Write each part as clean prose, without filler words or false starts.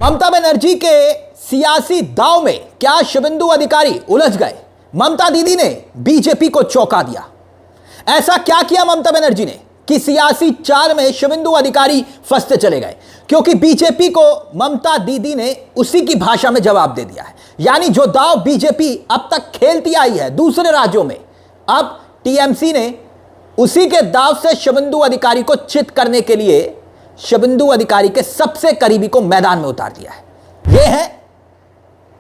ममता बनर्जी के सियासी दांव में क्या शुभेंदु अधिकारी उलझ गए? ममता दीदी ने बीजेपी को चौंका दिया। ऐसा क्या किया ममता बनर्जी ने कि सियासी चाल में शुभेंदु अधिकारी फंसते चले गए? क्योंकि बीजेपी को ममता दीदी ने उसी की भाषा में जवाब दे दिया है। यानी जो दांव बीजेपी अब तक खेलती आई है दूसरे राज्यों में, अब टीएमसी ने उसी के दांव से शुभेंदु अधिकारी को चित करने के लिए शुभेंदु अधिकारी के सबसे करीबी को मैदान में उतार दिया है। यह है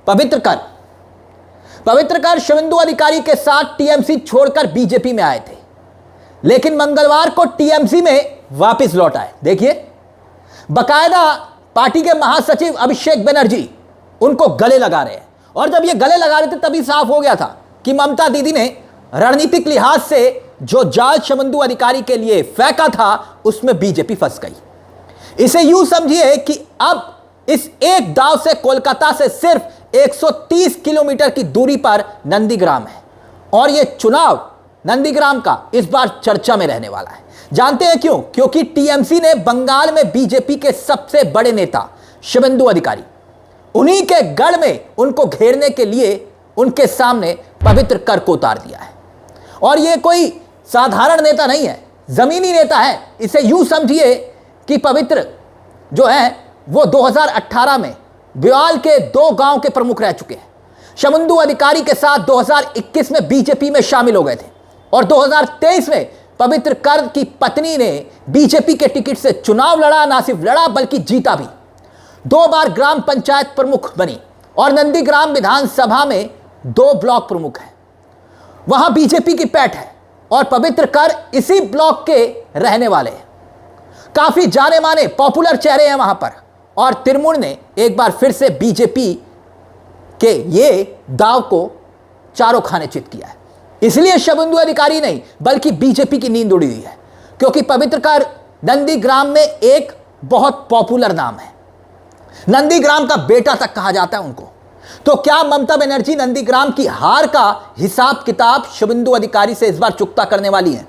पवित्र कर। पवित्र कर शुभेंदु अधिकारी के साथ टीएमसी छोड़कर बीजेपी में आए थे, लेकिन मंगलवार को टीएमसी में वापस लौट आए। देखिए, बकायदा पार्टी के महासचिव अभिषेक बनर्जी उनको गले लगा रहे हैं, और जब ये गले लगा रहे थे तभी साफ हो गया था कि ममता दीदी ने रणनीतिक लिहाज से जो जाल शुभेंदु अधिकारी के लिए फेंका था उसमें बीजेपी फंस गई। इसे यूं समझिए कि अब इस एक दांव से कोलकाता से सिर्फ 130 किलोमीटर की दूरी पर नंदीग्राम है, और यह चुनाव नंदीग्राम का इस बार चर्चा में रहने वाला है। जानते हैं क्यों? क्योंकि टीएमसी ने बंगाल में बीजेपी के सबसे बड़े नेता शुभेंदु अधिकारी, उन्हीं के गढ़ में उनको घेरने के लिए उनके सामने पवित्र कर को उतार दिया है। और यह कोई साधारण नेता नहीं है, जमीनी नेता है। इसे यूं समझिए कि पवित्र जो है वो 2018 में ब्याल के 2 गांव के प्रमुख रह चुके हैं। शुभेंदु अधिकारी के साथ 2021 में बीजेपी में शामिल हो गए थे, और 2023 में पवित्र कर की पत्नी ने बीजेपी के टिकट से चुनाव लड़ा। ना सिर्फ लड़ा बल्कि जीता भी। 2 बार ग्राम पंचायत प्रमुख बनी, और नंदीग्राम विधानसभा में 2 ब्लॉक प्रमुख हैं। वहां बीजेपी की पैठ है, और पवित्र कर इसी ब्लॉक के रहने वाले हैं। काफी जाने माने पॉपुलर चेहरे हैं वहां पर, और तृणमूल ने एक बार फिर से बीजेपी के ये दाव को चारों खाने चित किया है। इसलिए शुभेंदु अधिकारी नहीं बल्कि बीजेपी की नींद उड़ी हुई है, क्योंकि पवित्र कर नंदीग्राम में एक बहुत पॉपुलर नाम है। नंदीग्राम का बेटा तक कहा जाता है उनको। तो क्या ममता बनर्जी नंदीग्राम की हार का हिसाब किताब शुभेंदु अधिकारी से इस बार चुकता करने वाली है?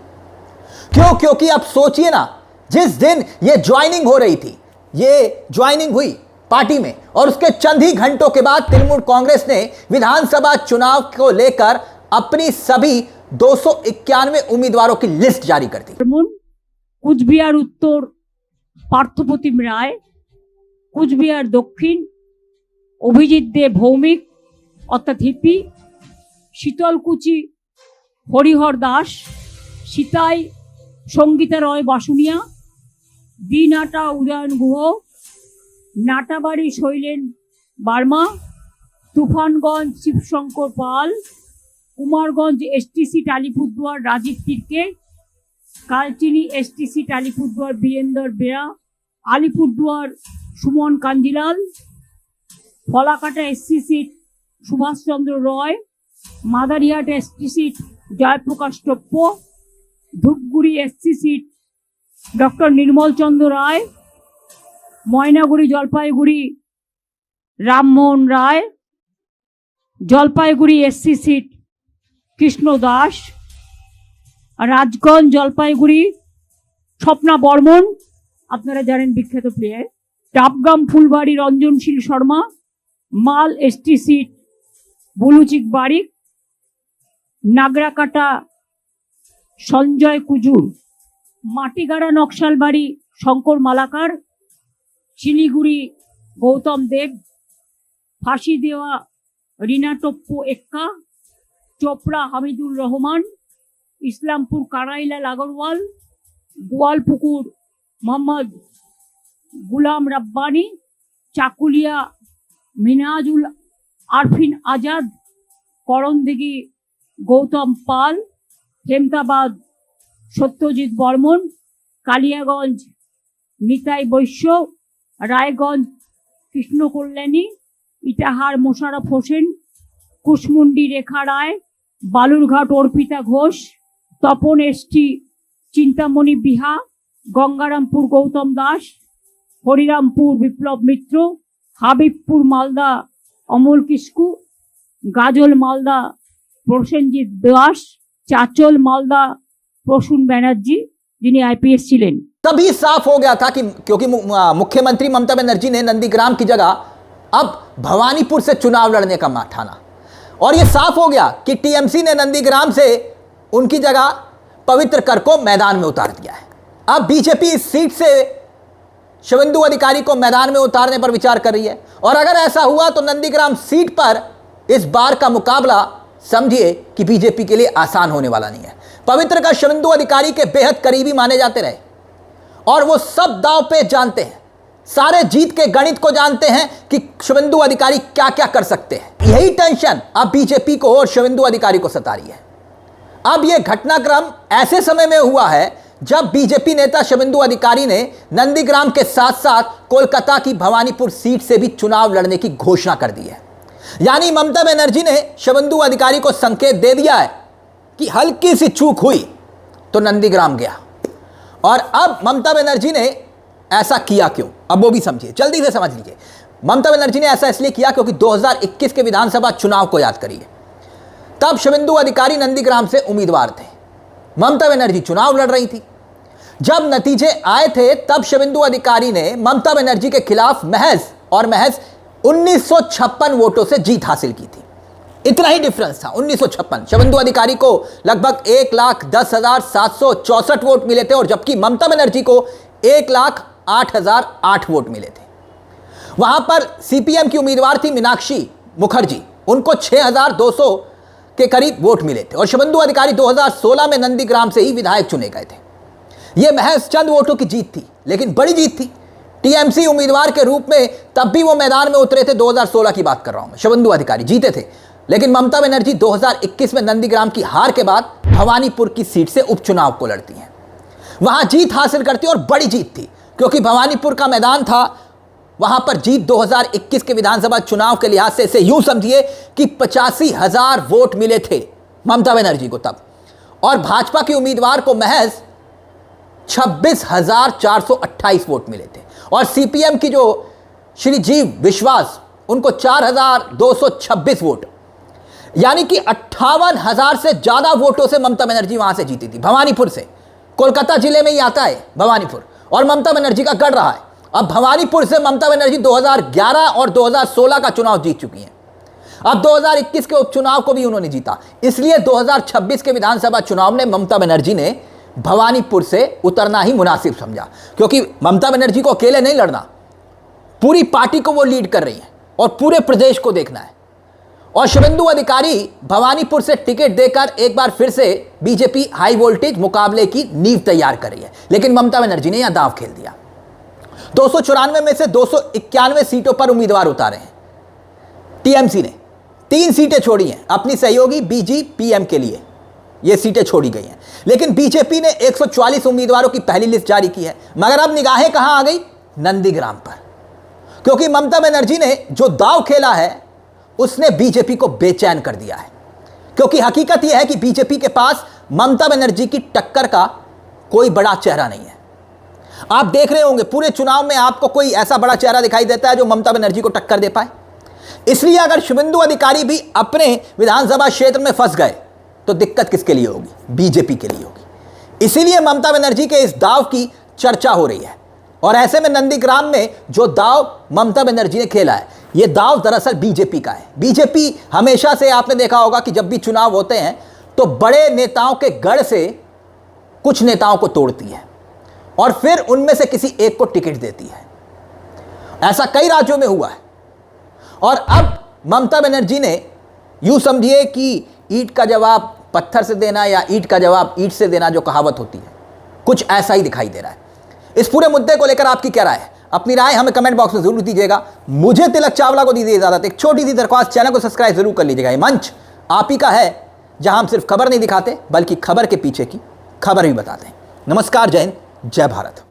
क्यों? क्योंकि अब सोचिए ना, जिस दिन ये ज्वाइनिंग हो रही थी, ये ज्वाइनिंग हुई पार्टी में, और उसके चंद ही घंटों के बाद तृणमूल कांग्रेस ने विधानसभा चुनाव को लेकर अपनी सभी 291 उम्मीदवारों की लिस्ट जारी कर दी। कुचबिहार उत्तर पार्थप्रतिम राय, कुचबिहार दक्षिण অভিজিৎ দে ভৌমিক অর্থাৎ হিপি, শীতলকুচি হরিহর দাস, সীতাই সঙ্গীতা রয় বাসুনিয়া, দিনাটা উদয়ন গুহ, নাটাবাড়ি শৈলেন বার্মা, তুফানগঞ্জ শিবশঙ্কর পাল, কুমারগঞ্জ এসটিসি টালিপুরদুয়ার রাজীব তির্কে, কালচিনি এসটিসি টালিপুরদুয়ার Birendra Bera, Alipurduar Suman Kanjilal, Falakata SC seat Subhash Chandra Roy, Madarihat ST seat Jayprakash Toppo, Dhupguri SC seat doctor Nirmal Chandra Roy, Maynaguri Jalpaiguri Rammohan Roy, Jalpaiguri SC seat Krishna Das, Rajganj Jalpaiguri Swapna Barman, আপনারা জানেন বিখ্যাত প্লেয়ার, ডাবগ্রাম ফুলবাড়ি রঞ্জনশীল শর্মা, মাল এসটি সিট বুলুচিক বারিক, নাগরাকাটা সঞ্জয় কুজুর, মাটিগাড়া নকশালবাড়ি শঙ্কর মালাকার, শিলিগুড়ি গৌতম দেব, ফাঁসি দেওয়া রিনা টপ্পু এক্কা, চোপড়া হামিদুর রহমান, ইসলামপুর কানাইলাল আগরওয়াল, গোয়ালপুকুর মোহাম্মদ গুলাম রাব্বানি, চাকুলিয়া মিনাজুল আরফিন আজাদ, করণদিঘি গৌতম পাল, হেমতাবাদ সত্যজিৎ বর্মন, কালিয়াগঞ্জ নিতাই বৈশ্য, রায়গঞ্জ কৃষ্ণ কল্যাণী, ইটাহার মোশারফ হোসেন, কুশমুন্ডি রেখা রায়, বালুরঘাট অর্পিতা ঘোষ, তপন এসটি চিন্তামণি বিহা, গঙ্গারামপুর গৌতম দাস, হরিরামপুর বিপ্লব মিত্র, হাবিবপুর মালদা অমল কিস্কু, গাজল মালদা প্রসেনজিৎ দাস, চাচল মালদা প্রসূন ব্যানার্জি, যিনি আইপিএস ছিলেন। तभी साफ हो गया था कि क्योंकि मुख्यमंत्री ममता बनर्जी ने नंदीग्राम की जगह अब भवानीपुर से चुनाव लड़ने का ठाना, और यह साफ हो गया कि टीएमसी ने नंदीग्राम से उनकी जगह पवित्र कर को मैदान में उतार दिया है। अब बीजेपी इस सीट से शुभेंदु अधिकारी को मैदान में उतारने पर विचार कर रही है, और अगर ऐसा हुआ तो नंदीग्राम सीट पर इस बार का मुकाबला समझिए कि बीजेपी के लिए आसान होने वाला नहीं है। पवित्र का शुभेंदु अधिकारी के बेहद करीबी माने जाते रहे और वो सब दांव पे जानते हैं, सारे जीत के गणित को जानते हैं कि शुभेंदु अधिकारी क्या क्या कर सकते हैं। यही टेंशन अब बीजेपी को और शुभेंदु अधिकारी को सता रही है। अब यह घटनाक्रम ऐसे समय में हुआ है जब बीजेपी नेता शुभेंदु अधिकारी ने नंदीग्राम के साथ साथ कोलकाता की भवानीपुर सीट से भी चुनाव लड़ने की घोषणा कर दी है। यानी ममता बनर्जी ने शुभेंदु अधिकारी को संकेत दे दिया है कि हल्की सी चूक हुई तो नंदीग्राम गया। और अब ममता बनर्जी ने ऐसा किया क्यों, अब वो भी समझिए, जल्दी से समझ लीजिए। ममता बनर्जी ने ऐसा इसलिए किया क्योंकि 2021 के विधानसभा चुनाव को याद करिए, तब शुभेंदु अधिकारी नंदीग्राम से उम्मीदवार थे, ममता बनर्जी चुनाव लड़ रही थी। जब नतीजे आए थे तब शुभेंदु अधिकारी ने ममता बनर्जी के खिलाफ महज 1956 वोटों से जीत हासिल की थी। इतना ही डिफरेंस था, 1956। शुभेंदु अधिकारी को लगभग 1,10,764 वोट मिले थे, और जबकि ममता बनर्जी को 1,08,008 वोट मिले थे। वहां पर सीपीएम की उम्मीदवार थी मीनाक्षी मुखर्जी, उनको 6,200 के करीब वोट मिले थे, और शुभेंदु अधिकारी 2016 में नंदीग्राम से ही विधायक चुने गए थे। यह महज चंद वोटों की जीत थी, लेकिन बड़ी जीत थी। टीएमसी उम्मीदवार के रूप में तब भी वो मैदान में उतरे थे, 2016 की बात कर रहा हूं मैं, शुभेंदु अधिकारी जीते थे। लेकिन ममता बनर्जी 2021 में नंदीग्राम की हार के बाद भवानीपुर की सीट से उपचुनाव को लड़ती हैं, वहां जीत हासिल करती, और बड़ी जीत थी क्योंकि भवानीपुर का मैदान था। वहां पर जीत 2021 के विधानसभा चुनाव के लिहाज से इसे यूं समझिए कि 85,000 वोट मिले थे ममता बनर्जी को तब, और भाजपा के उम्मीदवार को महज 26,428 वोट मिले थे, और सीपीएम की जो श्री जीव विश्वास, उनको 4,226 वोट, यानी कि 58,000 से ज्यादा वोटों से ममता बनर्जी वहां से जीती थी। भवानीपुर से, कोलकाता जिले में ही आता है भवानीपुर, और ममता बनर्जी का गढ़ रहा है। अब भवानीपुर से ममता बनर्जी 2011 और 2016 का चुनाव जीत चुकी हैं। अब 2021 के उपचुनाव को भी उन्होंने जीता, इसलिए 2026 के विधानसभा चुनाव में ममता बनर्जी ने भवानीपुर से उतरना ही मुनासिब समझा, क्योंकि ममता बनर्जी को अकेले नहीं लड़ना, पूरी पार्टी को वो लीड कर रही है और पूरे प्रदेश को देखना है। और शुभेंदु अधिकारी भवानीपुर से टिकट देकर एक बार फिर से बीजेपी हाई वोल्टेज मुकाबले की नींव तैयार कर रही है, लेकिन ममता बनर्जी ने यहां दांव खेल दिया। 294 में से 291 सीटों पर उम्मीदवार उतारे हैं। टीएमसी ने 3 सीटें छोड़ी हैं अपनी सहयोगी बीजीपीएम के लिए, ये सीटें छोड़ी गई हैं, लेकिन बीजेपी ने 144 उम्मीदवारों की पहली लिस्ट जारी की है। मगर अब निगाहें कहां आ गई? नंदीग्राम पर, क्योंकि ममता बनर्जी ने जो दांव खेला है उसने बीजेपी को बेचैन कर दिया है। क्योंकि हकीकत यह है कि बीजेपी के पास ममता बनर्जी की टक्कर का कोई बड़ा चेहरा नहीं है। आप देख रहे होंगे पूरे चुनाव में आपको कोई ऐसा बड़ा चेहरा दिखाई देता है जो ममता बनर्जी को टक्कर दे पाए। इसलिए अगर शुभेंदु अधिकारी भी अपने विधानसभा क्षेत्र में फंस गए तो दिक्कत किसके लिए होगी? बीजेपी के लिए होगी। इसीलिए ममता बनर्जी के इस दाव की चर्चा हो रही है, और ऐसे में नंदीग्राम में जो दाव ममता बनर्जी ने खेला है, यह दाव दरअसल बीजेपी का है। बीजेपी हमेशा से, आपने देखा होगा कि जब भी चुनाव होते हैं तो बड़े नेताओं के गढ़ से कुछ नेताओं को तोड़ती है और फिर उनमें से किसी एक को टिकट देती है। ऐसा कई राज्यों में हुआ है। और अब ममता बनर्जी ने, यूं समझिए कि ईंट का जवाब पत्थर से देना या ईंट का जवाब ईंट से देना जो कहावत होती है, कुछ ऐसा ही दिखाई दे रहा है। इस पूरे मुद्दे को लेकर आपकी क्या राय है? अपनी राय हमें कमेंट बॉक्स में जरूर दीजिएगा। मुझे तिलक चावला को दीजिए इजाजत। एक छोटी सी दरख्वास्त, चैनल को सब्सक्राइब जरूर कर लीजिएगा। ये मंच आप ही का है जहां हम सिर्फ खबर नहीं दिखाते बल्कि खबर के पीछे की खबर भी बताते हैं। नमस्कार, जय हिंद, जय भारत।